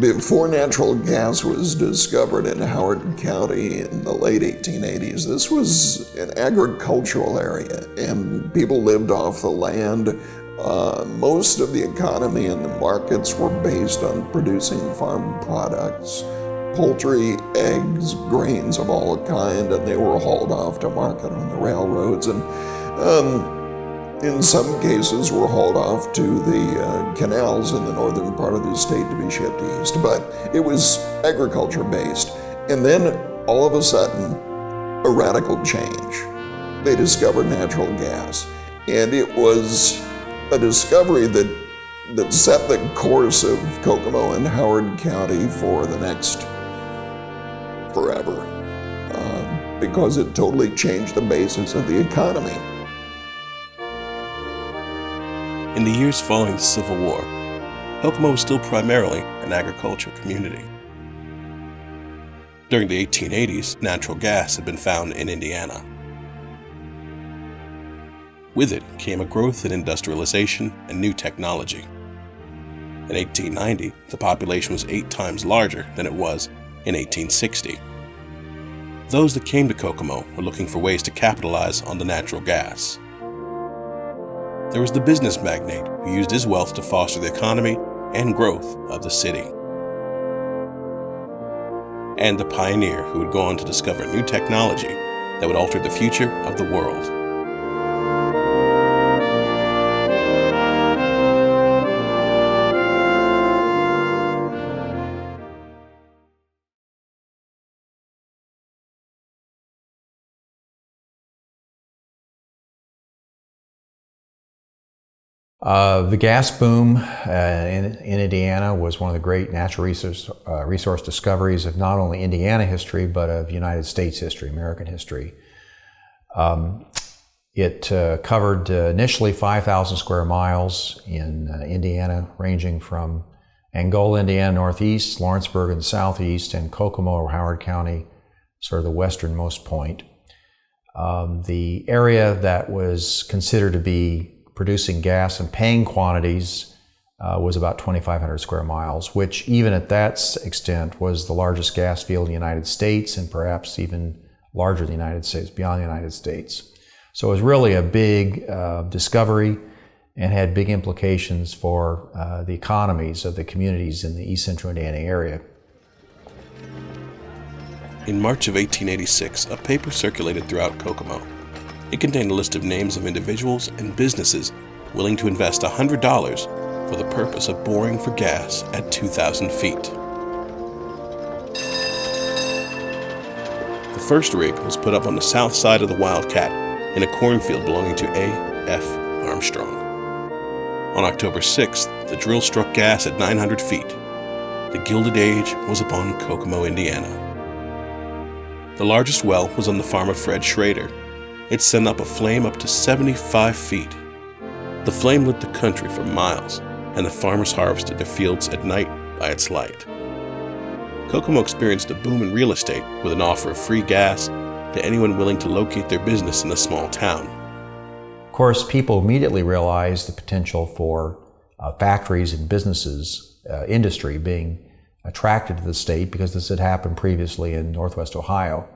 Before natural gas was discovered in Howard County in the late 1880s, this was an agricultural area, and people lived off the land. Most of the economy and the markets were based on producing farm products, poultry, eggs, grains of all kind, and they were hauled off to market on the railroads, and in some cases were hauled off to the canals in the northern part of the state to be shipped east. But it was agriculture based. And then all of a sudden, a radical change. They discovered natural gas. And it was a discovery that set the course of Kokomo and Howard County for the next forever, because it totally changed the basis of the economy. In the years following the Civil War, Kokomo was still primarily an agricultural community. During the 1880s, natural gas had been found in Indiana. With it came a growth in industrialization and new technology. In 1890, the population was 8 times larger than it was in 1860. Those that came to Kokomo were looking for ways to capitalize on the natural gas. There was the business magnate who used his wealth to foster the economy and growth of the city. And the pioneer who would go on to discover new technology that would alter the future of the world. The gas boom in Indiana was one of the great natural resource discoveries of not only Indiana history, but of United States history, American history. It covered initially 5,000 square miles in Indiana, ranging from Angola, Indiana, northeast, Lawrenceburg in the southeast, and Kokomo or Howard County, sort of the westernmost point. The area that was considered to be producing gas and paying quantities was about 2,500 square miles, which even at that extent was the largest gas field in the United States and perhaps even larger than the United States, beyond the United States. So it was really a big discovery and had big implications for the economies of the communities in the East Central Indiana area. In March of 1886, a paper circulated throughout Kokomo. It contained a list of names of individuals and businesses willing to invest $100 for the purpose of boring for gas at 2,000 feet. The first rig was put up on the south side of the Wildcat in a cornfield belonging to A.F. Armstrong. On October 6th, the drill struck gas at 900 feet. The Gilded Age was upon Kokomo, Indiana. The largest well was on the farm of Fred Schrader. It sent up a flame up to 75 feet. The flame lit the country for miles, and the farmers harvested their fields at night by its light. Kokomo experienced a boom in real estate with an offer of free gas to anyone willing to locate their business in a small town. Of course, people immediately realized the potential for factories and businesses, industry being attracted to the state because this had happened previously in Northwest Ohio.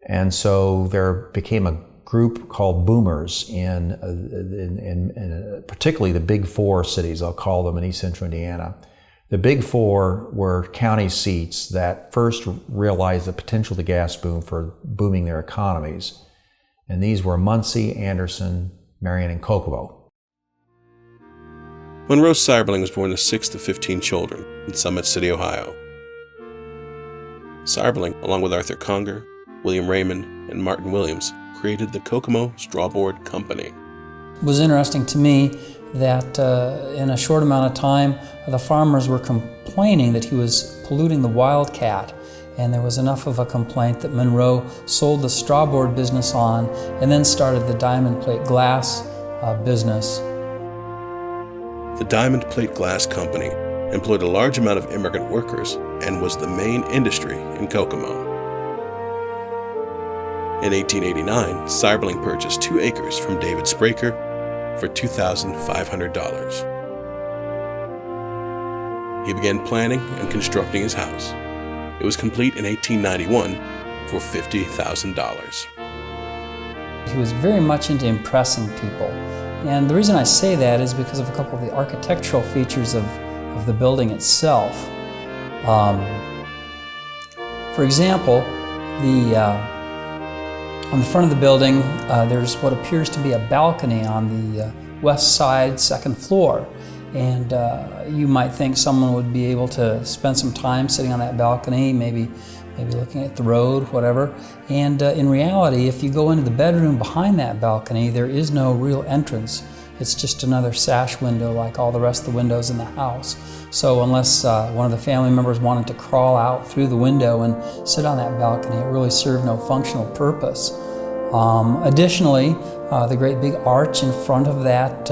And so there became a group called boomers in particularly the big four cities, I'll call them, in East Central Indiana. The big four were county seats that first realized the potential of the gas boom for booming their economies. And these were Muncie, Anderson, Marion, and Kokomo. Monroe Seiberling was born the 6th of 15 children in Summit City, Ohio. Seiberling, along with Arthur Conger, William Raymond, and Martin Williams, created the Kokomo Strawboard Company. It was interesting to me that in a short amount of time, the farmers were complaining that he was polluting the Wildcat, and there was enough of a complaint that Monroe sold the strawboard business on and then started the diamond plate glass business. The Diamond Plate Glass Company employed a large amount of immigrant workers and was the main industry in Kokomo. In 1889, Seiberling purchased 2 acres from David Spraker for $2,500. he began planning and constructing his house. It was complete in 1891 for $50,000. He was very much into impressing people. And the reason I say that is because of a couple of the architectural features of the building itself. For example, on the front of the building, there's what appears to be a balcony on the west side, second floor. And you might think someone would be able to spend some time sitting on that balcony, maybe looking at the road, whatever. And in reality, if you go into the bedroom behind that balcony, there is no real entrance. It's just another sash window like all the rest of the windows in the house. So unless one of the family members wanted to crawl out through the window and sit on that balcony, it really served no functional purpose. Additionally, the great big arch in front of that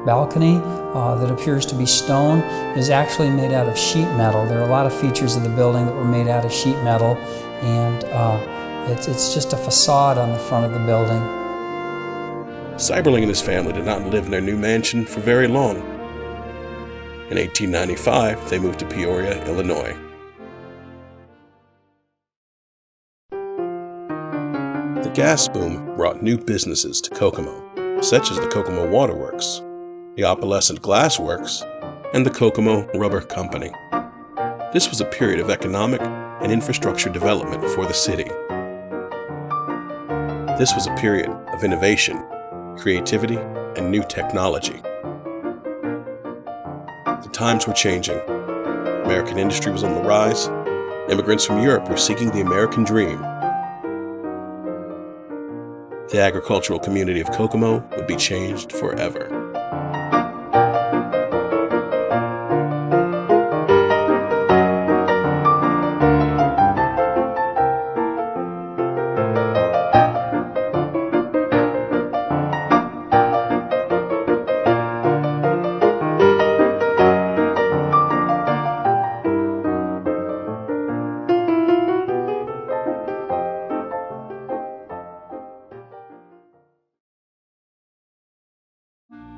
balcony that appears to be stone is actually made out of sheet metal. There are a lot of features of the building that were made out of sheet metal, and it's just a facade on the front of the building. Seiberling and his family did not live in their new mansion for very long. In 1895, they moved to Peoria, Illinois. The gas boom brought new businesses to Kokomo, such as the Kokomo Waterworks, the Opalescent Glass Works, and the Kokomo Rubber Company. This was a period of economic and infrastructure development for the city. This was a period of innovation, creativity, and new technology. The times were changing. American industry was on the rise. Immigrants from Europe were seeking the American dream. The agricultural community of Kokomo would be changed forever.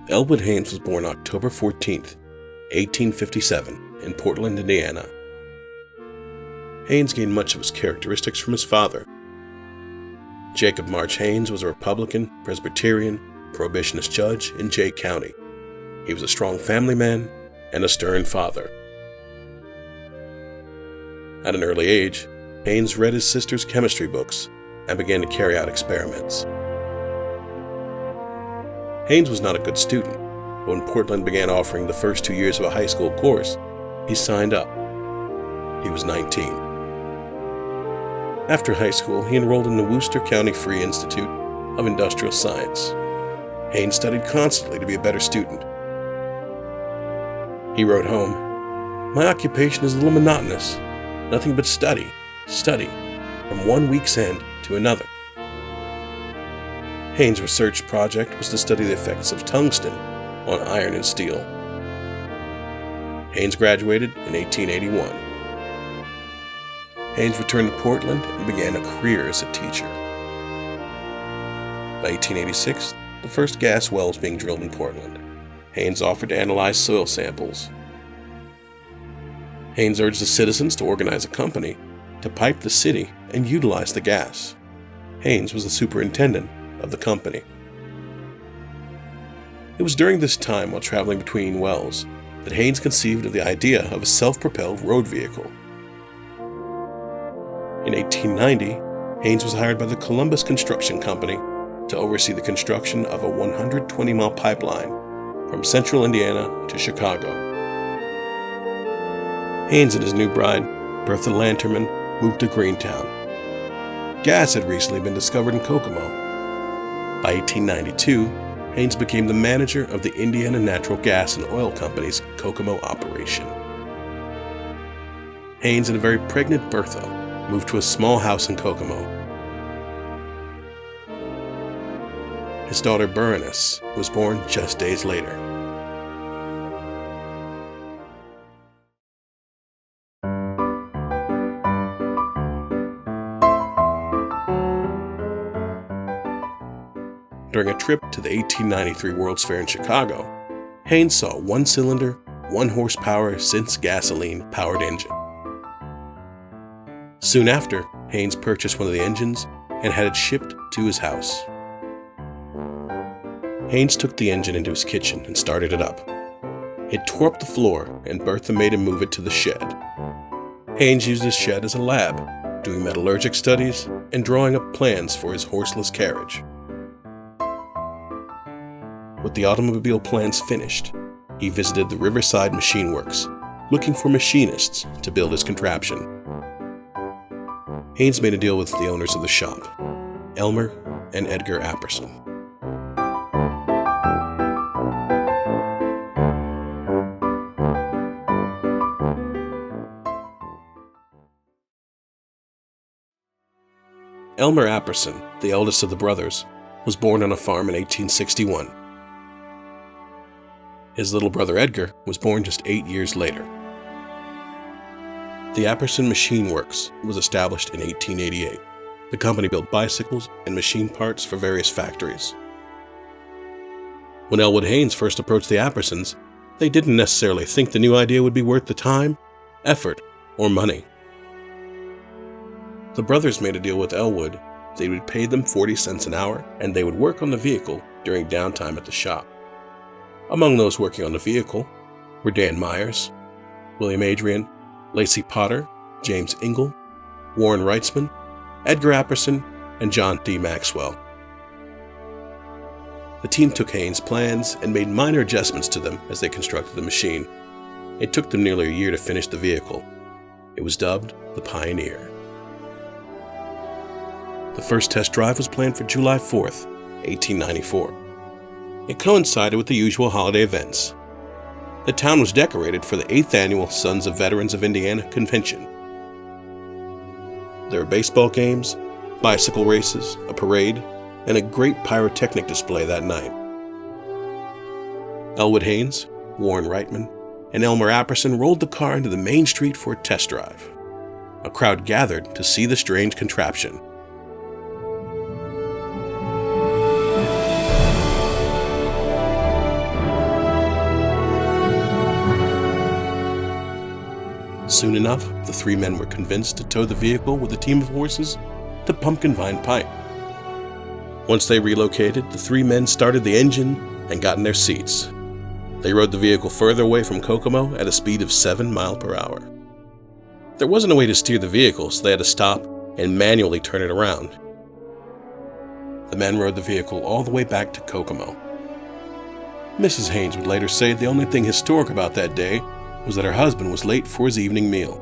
Elwood Haynes was born October 14, 1857, in Portland, Indiana. Haynes gained much of his characteristics from his father. Jacob March Haynes was a Republican, Presbyterian, Prohibitionist judge in Jay County. He was a strong family man and a stern father. At an early age, Haynes read his sister's chemistry books and began to carry out experiments. Haynes was not a good student, but when Portland began offering the first 2 years of a high school course, he signed up. He was 19. After high school, he enrolled in the Worcester County Free Institute of Industrial Science. Haynes studied constantly to be a better student. He wrote home, "My occupation is a little monotonous. Nothing but study, from one week's end to another." Haynes' research project was to study the effects of tungsten on iron and steel. Haynes graduated in 1881. Haynes returned to Portland and began a career as a teacher. By 1886, the first gas well was being drilled in Portland. Haynes offered to analyze soil samples. Haynes urged the citizens to organize a company to pipe the city and utilize the gas. Haynes was the superintendent of the company. It was during this time, while traveling between wells, that Haynes conceived of the idea of a self-propelled road vehicle. In 1890, Haynes was hired by the Columbus Construction Company to oversee the construction of a 120-mile pipeline from central Indiana to Chicago. Haynes and his new bride, Bertha Lanterman, moved to Greentown. Gas had recently been discovered in Kokomo. By 1892, Haynes became the manager of the Indiana Natural Gas and Oil Company's Kokomo operation. Haynes and a very pregnant Bertha moved to a small house in Kokomo. His daughter Berenice was born just days later. During a trip to the 1893 World's Fair in Chicago, Haynes saw a one-cylinder, 1-horsepower since gasoline-powered engine. Soon after, Haynes purchased one of the engines and had it shipped to his house. Haynes took the engine into his kitchen and started it up. It tore up the floor, and Bertha made him move it to the shed. Haynes used his shed as a lab, doing metallurgic studies and drawing up plans for his horseless carriage. With the automobile plans finished, he visited the Riverside Machine Works, looking for machinists to build his contraption. Haynes made a deal with the owners of the shop, Elmer and Edgar Apperson. Elmer Apperson, the eldest of the brothers, was born on a farm in 1861. His little brother Edgar was born just 8 years later. The Apperson Machine Works was established in 1888. The company built bicycles and machine parts for various factories. When Elwood Haynes first approached the Appersons, they didn't necessarily think the new idea would be worth the time, effort, or money. The brothers made a deal with Elwood. They would pay them 40 cents an hour, and they would work on the vehicle during downtime at the shop. Among those working on the vehicle were Dan Myers, William Adrian, Lacey Potter, James Ingle, Warren Wrightsman, Edgar Apperson, and John D. Maxwell. The team took Haynes' plans and made minor adjustments to them as they constructed the machine. It took them nearly a year to finish the vehicle. It was dubbed the Pioneer. The first test drive was planned for July 4th, 1894. It coincided with the usual holiday events. The town was decorated for the 8th annual Sons of Veterans of Indiana convention. There were baseball games, bicycle races, a parade, and a great pyrotechnic display that night. Elwood Haynes, Warren Wrightman, and Elmer Apperson rolled the car into the main street for a test drive. A crowd gathered to see the strange contraption. Soon enough, the three men were convinced to tow the vehicle with a team of horses to Pumpkin Vine Pike. Once they relocated, the three men started the engine and got in their seats. They rode the vehicle further away from Kokomo at a speed of 7 miles per hour. There wasn't a way to steer the vehicle, so they had to stop and manually turn it around. The men rode the vehicle all the way back to Kokomo. Mrs. Haynes would later say the only thing historic about that day was that her husband was late for his evening meal.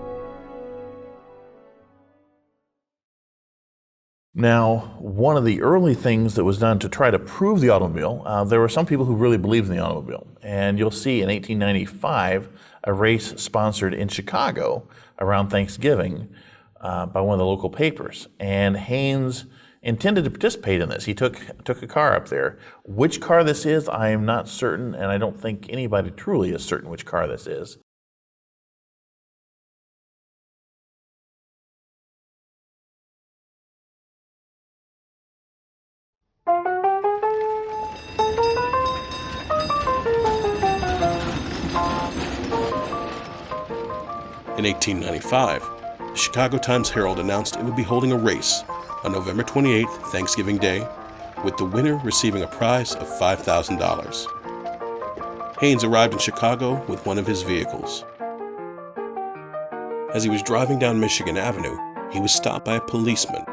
Now, one of the early things that was done to try to prove the automobile, there were some people who really believed in the automobile. And you'll see in 1895, a race sponsored in Chicago around Thanksgiving by one of the local papers. And Haynes intended to participate in this. He took a car up there. Which car this is, I am not certain, and I don't think anybody truly is certain which car this is. In 1895, the Chicago Times-Herald announced it would be holding a race on November 28th, Thanksgiving Day, with the winner receiving a prize of $5,000. Haynes arrived in Chicago with one of his vehicles. As he was driving down Michigan Avenue, he was stopped by a policeman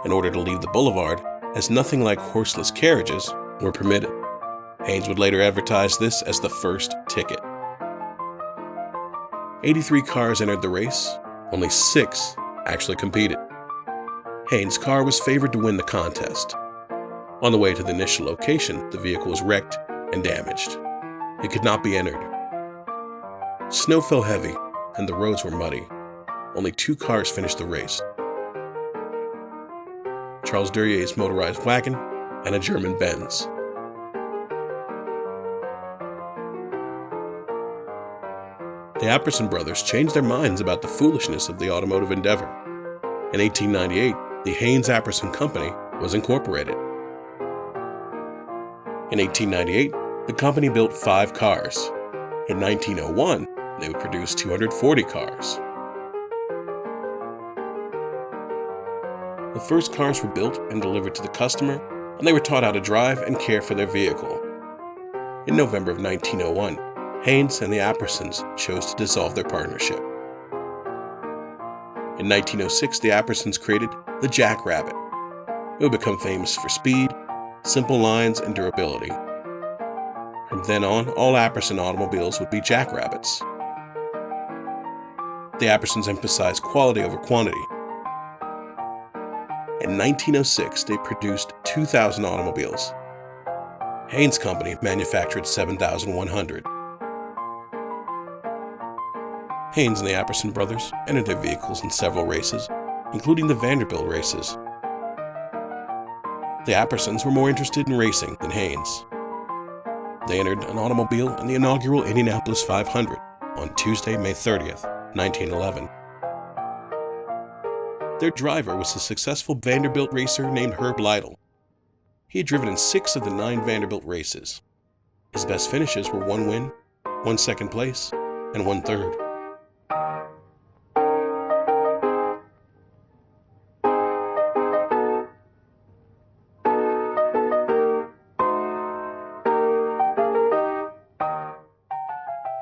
in order to leave the boulevard, as nothing like horseless carriages were permitted. Haynes would later advertise this as the first ticket. 83 cars entered the race, only 6 actually competed. Haynes' car was favored to win the contest. On the way to the initial location, the vehicle was wrecked and damaged. It could not be entered. Snow fell heavy and the roads were muddy. Only 2 cars finished the race: Charles Durier's motorized wagon and a German Benz. The Apperson brothers changed their minds about the foolishness of the automotive endeavor. In 1898, the Haynes-Apperson Company was incorporated. In 1898, the company built 5 cars. In 1901, they would produce 240 cars. The first cars were built and delivered to the customer, and they were taught how to drive and care for their vehicle. In November of 1901, Haynes and the Appersons chose to dissolve their partnership. In 1906, the Appersons created the Jackrabbit. It would become famous for speed, simple lines, and durability. From then on, all Apperson automobiles would be Jackrabbits. The Appersons emphasized quality over quantity. In 1906, they produced 2,000 automobiles. Haynes Company manufactured 7,100. Haynes and the Apperson brothers entered their vehicles in several races, including the Vanderbilt races. The Appersons were more interested in racing than Haynes. They entered an automobile in the inaugural Indianapolis 500 on Tuesday, May 30th, 1911. Their driver was a successful Vanderbilt racer named Herb Lytle. He had driven in 6 of the 9 Vanderbilt races. His best finishes were 1 win, 1 second place, and 1 third.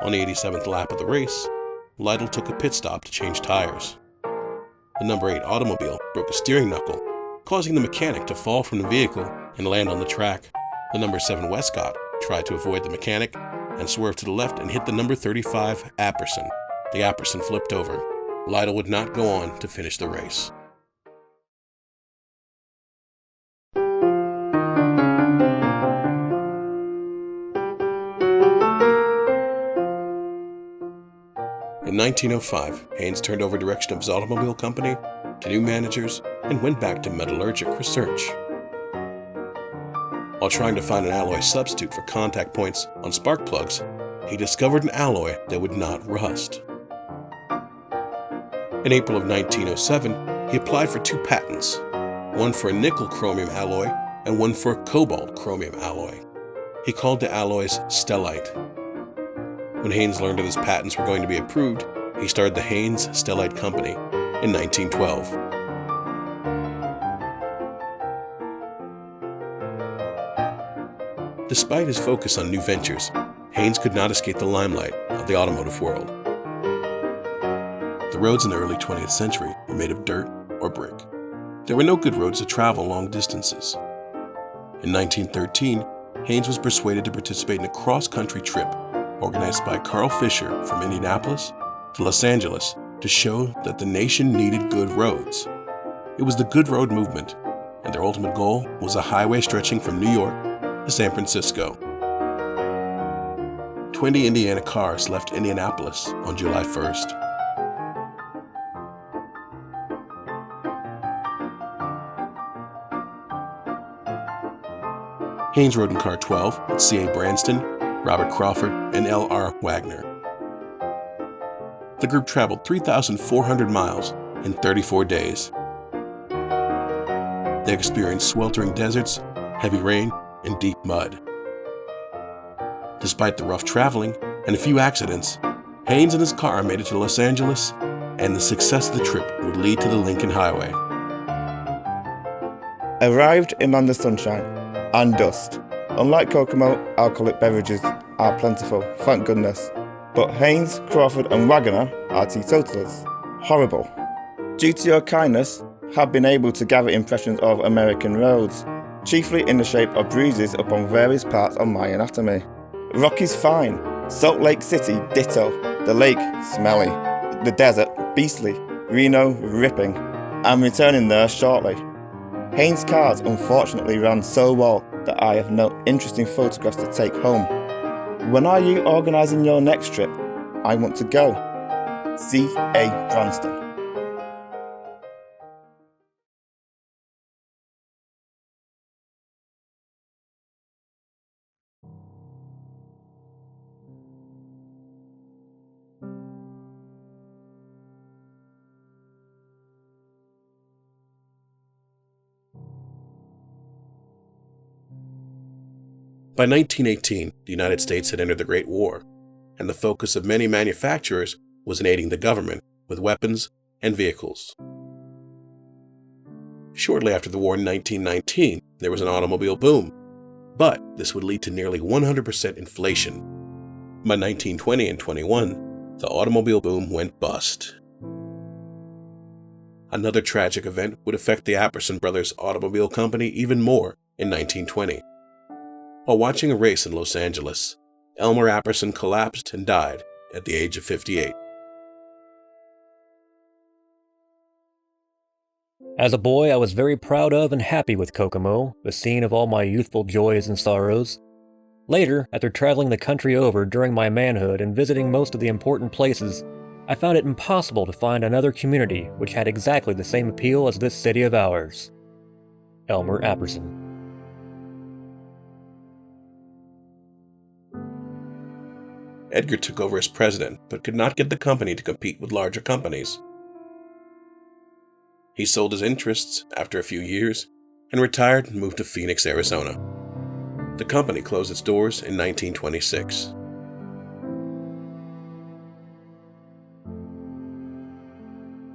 On the 87th lap of the race, Lytle took a pit stop to change tires. The number 8 automobile broke a steering knuckle, causing the mechanic to fall from the vehicle and land on the track. The number 7 Westcott tried to avoid the mechanic and swerved to the left and hit the number 35 Apperson. The Apperson flipped over. Lytle would not go on to finish the race. In 1905, Haynes turned over direction of his automobile company to new managers and went back to metallurgic research. While trying to find an alloy substitute for contact points on spark plugs, he discovered an alloy that would not rust. In April of 1907, he applied for 2 patents, one for a nickel chromium alloy and one for a cobalt chromium alloy. He called the alloys stellite. When Haynes learned that his patents were going to be approved, he started the Haynes Stellite Company in 1912. Despite his focus on new ventures, Haynes could not escape the limelight of the automotive world. The roads in the early 20th century were made of dirt or brick. There were no good roads to travel long distances. In 1913, Haynes was persuaded to participate in a cross-country trip organized by Carl Fisher from Indianapolis to Los Angeles to show that the nation needed good roads. It was the Good Road movement, and their ultimate goal was a highway stretching from New York to San Francisco. 20 Indiana cars left Indianapolis on July 1st. Haynes rode in car 12 with C.A. Branston, Robert Crawford, and L.R. Wagner. The group traveled 3,400 miles in 34 days. They experienced sweltering deserts, heavy rain, and deep mud. Despite the rough traveling and a few accidents, Haynes and his car made it to Los Angeles, and the success of the trip would lead to the Lincoln Highway. Arrived in land of sunshine and dust. Unlike Kokomo, alcoholic beverages are plentiful, thank goodness. But Haynes, Crawford and Wagner are teetotalers. Horrible. Due to your kindness, have been able to gather impressions of American roads, chiefly in the shape of bruises upon various parts of my anatomy. Rockies fine, Salt Lake City ditto, the lake smelly, the desert beastly, Reno ripping. I'm returning there shortly. Haynes' cars unfortunately ran so well that I have no interesting photographs to take home. When are you organising your next trip? I want to go. C.A. Branston. By 1918, the United States had entered the Great War. and the focus of many manufacturers was in aiding the government with weapons and vehicles. Shortly after the war in 1919, there was an automobile boom, but this would lead to nearly 100% inflation. By 1920 and 21, the automobile boom went bust. Another tragic event would affect the Apperson Brothers Automobile Company even more in 1920. While watching a race in Los Angeles, Elmer Apperson collapsed and died at the age of 58. As a boy, I was very proud of and happy with Kokomo, the scene of all my youthful joys and sorrows. Later, after traveling the country over during my manhood and visiting most of the important places, I found it impossible to find another community which had exactly the same appeal as this city of ours. Elmer Apperson. Edgar took over as president, but could not get the company to compete with larger companies. He sold his interests after a few years and retired and moved to Phoenix, Arizona. The company closed its doors in 1926.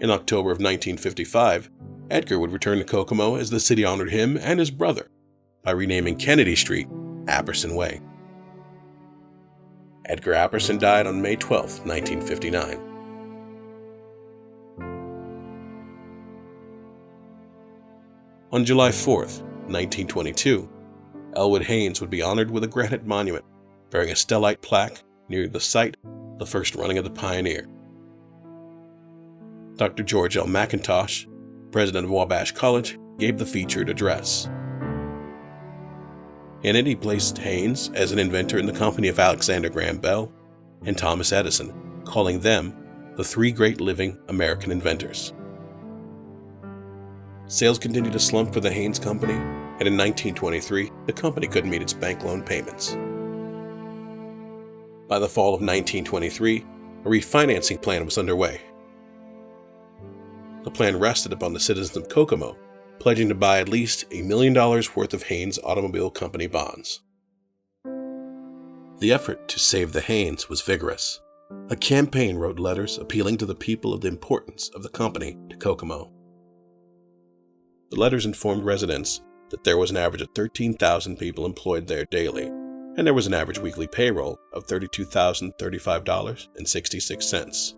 In October of 1955, Edgar would return to Kokomo as the city honored him and his brother by renaming Kennedy Street Apperson Way. Edgar Apperson died on May 12, 1959. On July 4, 1922, Elwood Haynes would be honored with a granite monument bearing a stellite plaque near the site of the first running of the Pioneer. Dr. George L. McIntosh, president of Wabash College, gave the featured address. In it, he placed Haynes as an inventor in the company of Alexander Graham Bell and Thomas Edison, calling them the three great living American inventors. Sales continued to slump for the Haynes Company, and in 1923, the company couldn't meet its bank loan payments. By the fall of 1923, a refinancing plan was underway. The plan rested upon the citizens of Kokomo pledging to buy at least $1 million worth of Haynes Automobile Company bonds. The effort to save the Haynes was vigorous. A campaign wrote letters appealing to the people of the importance of the company to Kokomo. The letters informed residents that there was an average of 13,000 people employed there daily, and there was an average weekly payroll of $32,035.66.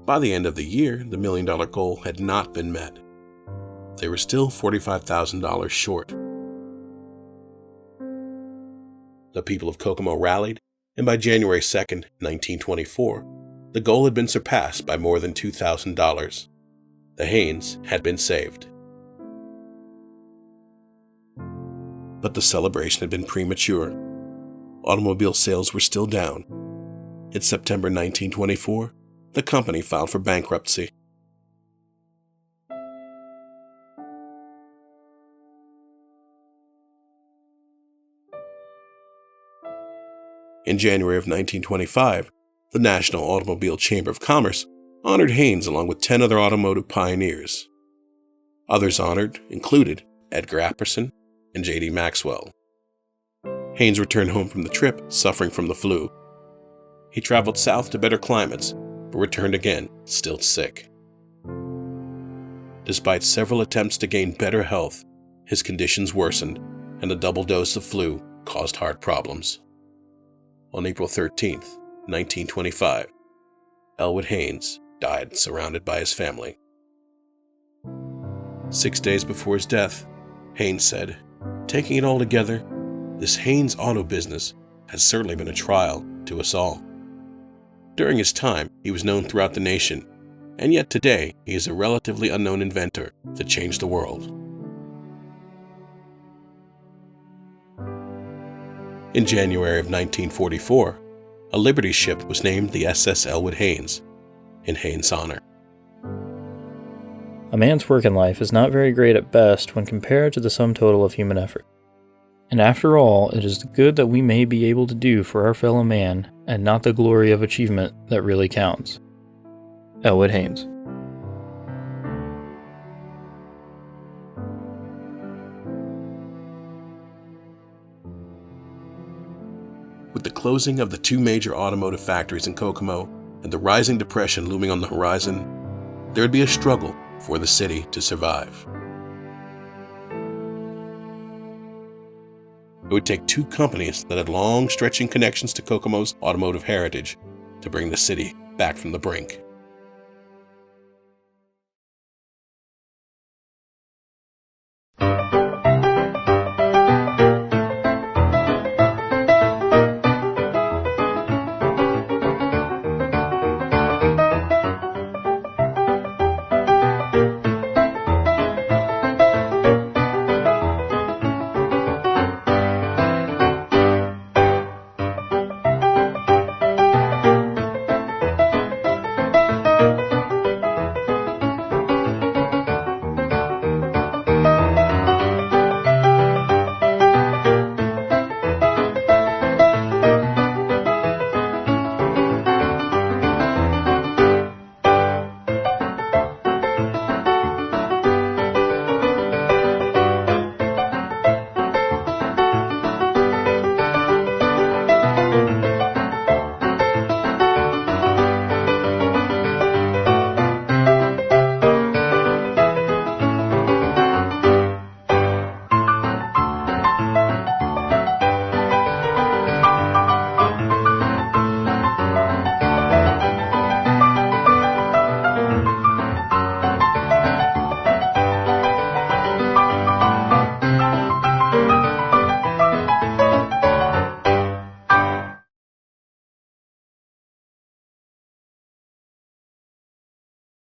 By the end of the year, the $1 million goal had not been met. They were still $45,000 short. The people of Kokomo rallied, and by January 2, 1924, the goal had been surpassed by more than $2,000. The Haynes had been saved. But the celebration had been premature. Automobile sales were still down. In September 1924, the company filed for bankruptcy. In January of 1925, the National Automobile Chamber of Commerce honored Haynes along with 10 other automotive pioneers. Others honored included Edgar Apperson and J.D. Maxwell. Haynes returned home from the trip suffering from the flu. He traveled south to better climates, but returned again, still sick. Despite several attempts to gain better health, his conditions worsened, and a double dose of flu caused heart problems. On April 13, 1925, Elwood Haynes died surrounded by his family. 6 days before his death, Haynes said, "Taking it all together, this Haynes auto business has certainly been a trial to us all." During his time, he was known throughout the nation, and yet today he is a relatively unknown inventor that changed the world. In January of 1944, a Liberty ship was named the SS Elwood Haynes, in Haynes' honor. A man's work in life is not very great at best when compared to the sum total of human effort. And after all, it is the good that we may be able to do for our fellow man, and not the glory of achievement, that really counts. Elwood Haynes. With the closing of the two major automotive factories in Kokomo and the rising depression looming on the horizon, there would be a struggle for the city to survive. It would take two companies that had long-stretching connections to Kokomo's automotive heritage to bring the city back from the brink.